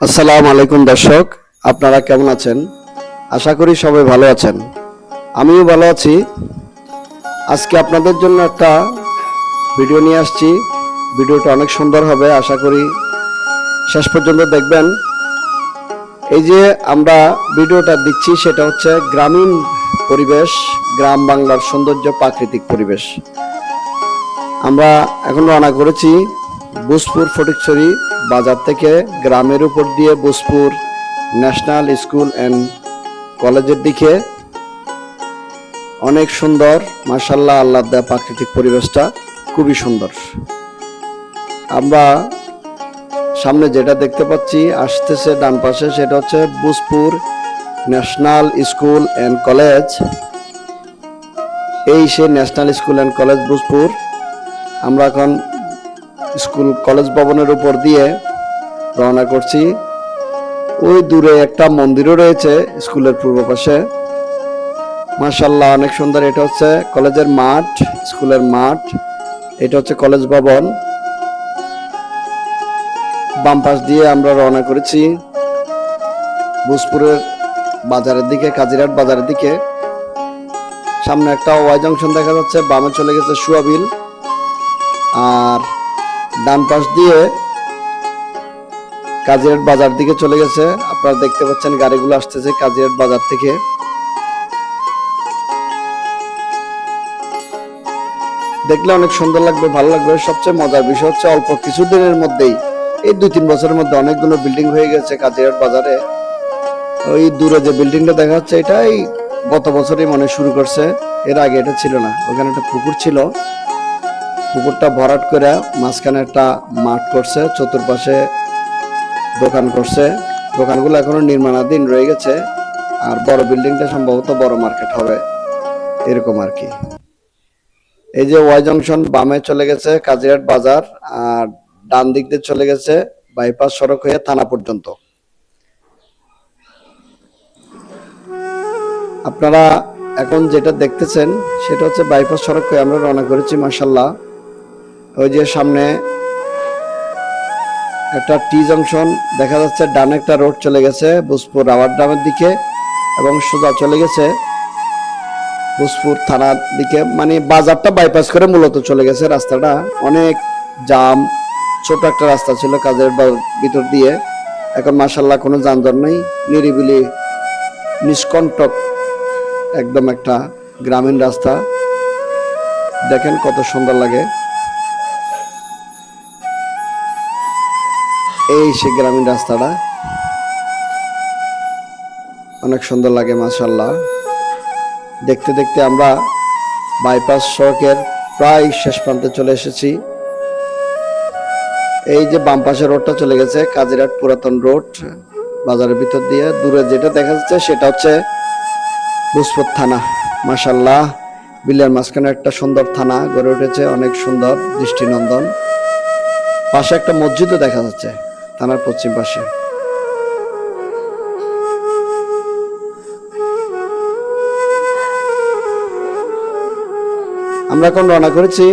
আসসালামু আলাইকুম দর্শক, আপনারা কেমন আছেন? আশা করি সবাই ভালো আছেন। আমিও ভালো আছি। আজকে আপনাদের জন্য একটা ভিডিও নিয়ে আসছি। ভিডিওটা অনেক সুন্দর হবে, আশা করি শেষ পর্যন্ত দেখবেন। এই যে আমরা ভিডিওটা দিচ্ছি সেটা হচ্ছে গ্রামীণ পরিবেশ, গ্রাম বাংলার সৌন্দর্য, প্রাকৃতিক পরিবেশ। আমরা এখন রওনা করেছি বুসপুর ফটিকছড়ি বাজার থেকে, গ্রামের উপর দিয়ে বুসপুর ন্যাশনাল স্কুল অ্যান্ড কলেজের দিকে। অনেক সুন্দর, মাশাআল্লাহ, আল্লাহর দেয়া প্রাকৃতিক পরিবেশটা খুবই সুন্দর। আমরা সামনে যেটা দেখতে পাচ্ছি আসতেছে ডান পাশে, সেটা হচ্ছে Buspur national school and college. এই সে national school and college Buspur. আমরা এখন স্কুল কলেজ ভবনের উপর দিয়ে রওনা করছি। ওই দূরে একটা মন্দিরও রয়েছে স্কুলের পূর্ব পাশে, মাশাআল্লাহ অনেক সুন্দর। এটা হচ্ছে কলেজের মাঠ, স্কুলের মাঠ। এটা হচ্ছে কলেজ ভবন। বাম পাশ দিয়ে আমরা রওনা করেছি বুসপুরের বাজারের দিকে, কাজিরহাট বাজারের দিকে। সামনে একটা ওয়াই জংশন দেখা যাচ্ছে, বামে চলে গেছে সুয়াবিল, আর ডান পাশ দিয়ে কাজিরহাট বাজার দিকে চলে গেছে। আপনারা দেখতে পাচ্ছেন গাড়িগুলো আসতেছে কাজিরহাট বাজার থেকে। দেখলে অনেক সুন্দর লাগবে, ভালো লাগবে। সবচেয়ে মজার বিষয় হচ্ছে অল্প কিছুদিনের মধ্যেই, এই 2-3 বছরের মধ্যে অনেকগুলো বিল্ডিং হয়ে গেছে কাজিরহাট বাজারে। ওই দূরে যে বিল্ডিংটা দেখা যাচ্ছে, এটাই গত বছরই মনে শুরু করছে, এর আগে এটা ছিল না। ওখানে একটা পুকুর ছিল, পুকুরটা ভরাট করে মাঝখানে একটা মাঠ করছে, চতুর্পাশে দোকান করছে। দোকানগুলো এখনো নির্মাণাধীন রয়ে গেছে। আর বড় বিল্ডিংটা সম্ভবত বড় মার্কেট হবে, এরকম আর কি। এই যে ওয়াই জংশন, বামে চলে গেছে কাজিরহাট বাজার, আর ডান দিক দিয়ে চলে গেছে বাইপাস সড়ক হয়ে থানা পর্যন্ত। আপনারা এখন যেটা দেখতেছেন সেটা হচ্ছে বাইপাস সড়ক হয়ে আমরা রওনা করেছি, মাশাআল্লাহ। ওই যে সামনে একটা টি জংশন দেখা যাচ্ছে, ডানে একটা রোড চলে গেছে বুসপুর রাবার ড্যামের দিকে, এবং সোজা চলে গেছে বুসপুর থানার দিকে। মানে বাজারটা বাইপাস করে মূলত চলে গেছে রাস্তাটা। অনেক জাম, ছোট একটা রাস্তা ছিল কাজের ভিতর দিয়ে। এখন মাশাআল্লাহ কোনো যানজট নেই, নিরিবিলি নিষ্কণ্টক একদম একটা গ্রামীণ রাস্তা। দেখেন কত সুন্দর লাগে। এই সে গ্রামীণ রাস্তাটা অনেক সুন্দর লাগে, মাশাআল্লাহ। দেখতে দেখতে আমরা বাইপাস সড়কের প্রায় শেষ প্রান্তে চলে এসেছি। এই যে বাম পাশে রোডটা চলে গেছে কাজিরহাট পুরাতন রোড, বাজারের ভিতর দিয়ে। দূরে যেটা দেখা যাচ্ছে সেটা হচ্ছে বুসপুর থানা। মাশাআল্লাহ, বিলের মাঝখানে একটা সুন্দর থানা গড়ে উঠেছে, অনেক সুন্দর, দৃষ্টিনন্দন। পাশে একটা মসজিদও দেখা যাচ্ছে থানার পশ্চিম পাশে। আমরা এখন রওনা করেছি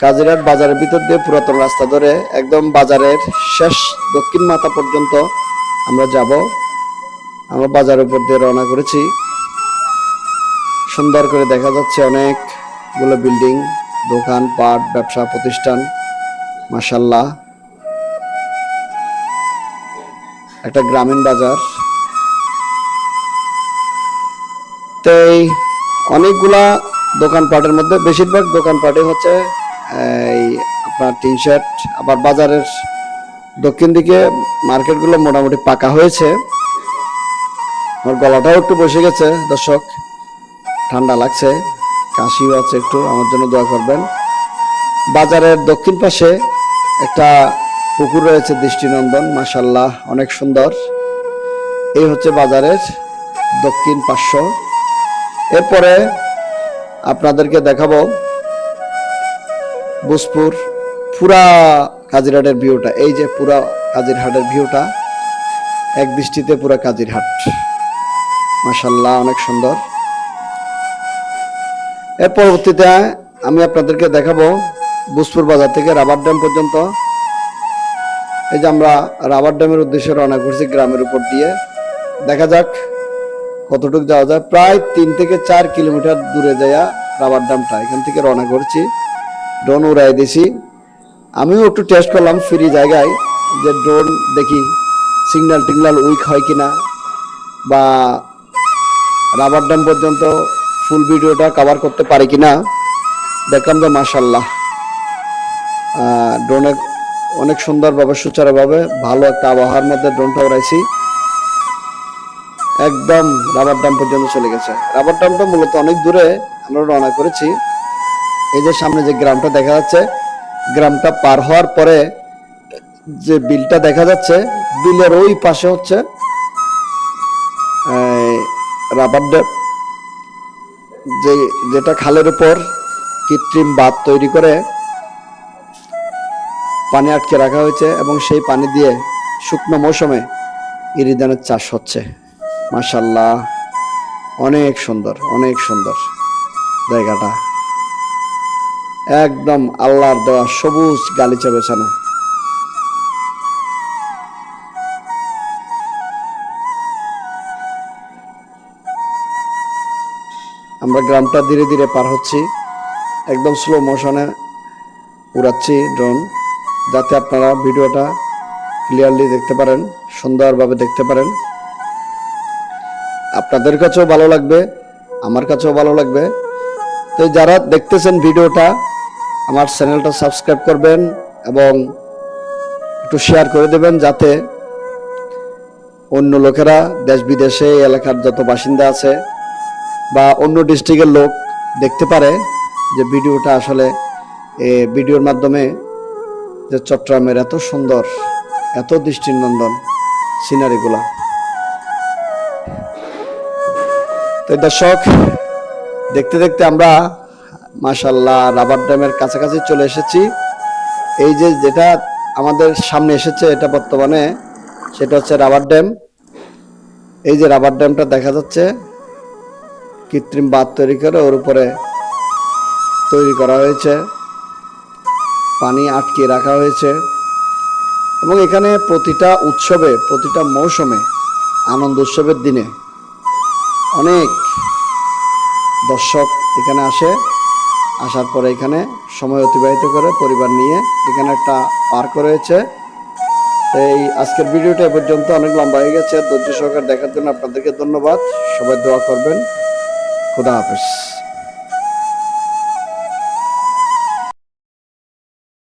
কাজিরহাট বাজারের ভিতর দিয়ে পুরাতন রাস্তা ধরে একদম বাজারের শেষ দক্ষিণ মাথা পর্যন্ত আমরা যাব। আমরা বাজারের উপর দিয়ে রওনা করেছি। সুন্দর করে দেখা যাচ্ছে অনেকগুলো বিল্ডিং, দোকান পাট, ব্যবসা প্রতিষ্ঠান, মাশাআল্লাহ। একটা গ্রামীণ বাজার। তো এই অনেকগুলা দোকানপাটের মধ্যে বেশিরভাগ দোকানপাটই হচ্ছে এই আপনার টিন শেড। আবার বাজারের দক্ষিণ দিকে মার্কেটগুলো মোটামুটি পাকা হয়েছে। আমার গলাটাও একটু বসে গেছে দর্শক, ঠান্ডা লাগছে, কাশিও আছে একটু, আমার জন্য দোয়া করবেন। বাজারের দক্ষিণ পাশে একটা পুকুর রয়েছে দৃষ্টিনন্দন, মাশাআল্লাহ অনেক সুন্দর। এই হচ্ছে বাজারের দক্ষিণ পার্শ্ব। এরপরে আপনাদেরকে দেখাবো বুসপুর পুরা কাজিরহাটের ভিউটা। এই যে পুরা কাজিরহাটের ভিউটা, এক দৃষ্টিতে পুরা কাজিরহাট, মাশাআল্লাহ অনেক সুন্দর। এর পরবর্তীতে আমি আপনাদেরকে দেখাবো বুসপুর বাজার থেকে রাবার ড্যাম পর্যন্ত এই যে আমরা রাবার ড্যামের উদ্দেশ্যে রওনা করছি গ্রামের উপর দিয়ে। দেখা যাক কতটুকু যাওয়া যায়। প্রায় 3 থেকে 4 কিলোমিটার দূরে যাইয়া রাবার ড্যামটা, এখান থেকে রওনা করছি। ড্রোন উড়াই দিছি, আমিও একটু টেস্ট করলাম ফ্রি জায়গায় যে ড্রোন দেখি সিগন্যাল টিগনাল উইক হয় কিনা, বা রাবার ড্যাম পর্যন্ত ফুল ভিডিওটা কভার করতে পারি কিনা। দেখলাম যে মাশাল্লাহ ড্রোনে অনেক সুন্দরভাবে সুচারুভাবে ভালো একটা আবহাওয়ার মধ্যে ড্রোনটা উড়াইছি। একদম রাবার ড্যাম পর্যন্ত চলে গেছে। রাবার ড্যামটা মূলত অনেক দূরে আমরা রওনা করেছি। এই যে সামনে যে গ্রামটা দেখা যাচ্ছে, গ্রামটা পার হওয়ার পরে যে বিলটা দেখা যাচ্ছে, বিলের ওই পাশে হচ্ছে রাবার ড্যাম, যেটা খালের উপর কৃত্রিম বাঁধ তৈরি করে পানি আটকে রাখা হয়েছে, এবং সেই পানি দিয়ে শুকনো মৌসুমে ইরি ধানের চাষ হচ্ছে। মাশাল্লাহ, অনেক সুন্দর, অনেক সুন্দর জায়গাটা। একদম আল্লাহর দেওয়া সবুজ গালিচা বেছানো। আমরা গ্রামটা ধীরে ধীরে পার হচ্ছি, একদম স্লো মোশনে উড়াচ্ছি ড্রোন, যাতে আপনারা ভিডিওটা ক্লিয়ারলি দেখতে পারেন, সুন্দরভাবে দেখতে পারেন। আপনাদের কাছেও ভালো লাগবে, আমার কাছেও ভালো লাগবে। তো যারা দেখতেছেন ভিডিওটা, আমার চ্যানেলটা সাবস্ক্রাইব করবেন এবং একটু শেয়ার করে দেবেন, যাতে অন্য লোকেরা দেশ বিদেশে এলাকার যত বাসিন্দা আছে বা অন্য ডিস্ট্রিক্টের লোক দেখতে পারে যে ভিডিওটা আসলে ভিডিওর মাধ্যমে যে চট্টগ্রামের এত সুন্দর, এত দৃষ্টিনন্দন সিনারিগুলা। তো দর্শক, দেখতে দেখতে আমরা মাশাল্লাহ রাবার ড্যামের কাছাকাছি চলে এসেছি। এই যে যেটা আমাদের সামনে এসেছে, এটা বর্তমানে সেটা হচ্ছে রাবার ড্যাম। এই যে রাবার ড্যামটা দেখা যাচ্ছে, কৃত্রিম বাঁধ তৈরি করে ওর উপরে তৈরি করা হয়েছে, পানি আটকে রাখা হয়েছে, এবং এখানে প্রতিটা উৎসবে, প্রতিটা মৌসুমে, আনন্দ উৎসবের দিনে অনেক দর্শক এখানে আসে। আসার পরে এখানে সময় অতিবাহিত করে পরিবার নিয়ে। এখানে একটা পার্ক রয়েছে। এই আজকের ভিডিওটা এ পর্যন্ত, অনেক লম্বা হয়ে গেছে। ধৈর্য সহকারে দেখার জন্য আপনাদেরকে ধন্যবাদ। সবাই দোয়া করবেন। খুদা হাফেজ।